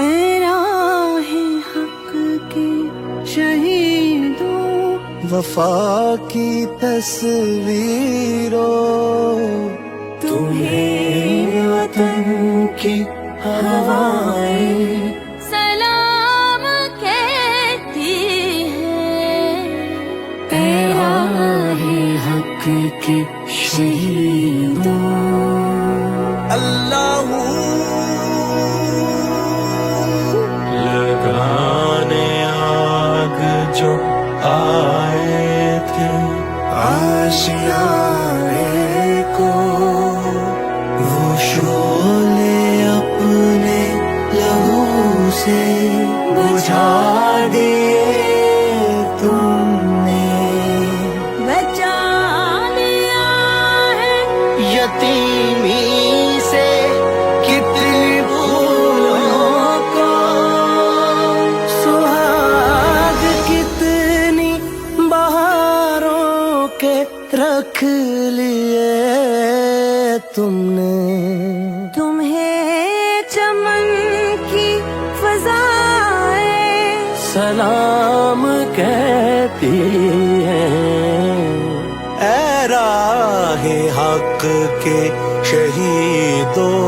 اے راہ حق کے شہیدوں، وفا کی تصویروں، تمہیں وطن کی ہوائیں سلام کہتی ہیں۔ اے راہ حق کے شہیدوں، اللہ لگانے آگ جو آئے تھے آشیانے کو، وہ شعلے اپنے لہو سے بجھا دیے تم نے، بچا لیا ہے یتیمی سے کتنی پھولوں کو، سہاگ کتنی بہاروں کے رکھ لیے تم نے، تمہیں چمن کی فضائیں سلام کہتی ہیں۔ اے راہ حق کے شہیدوں،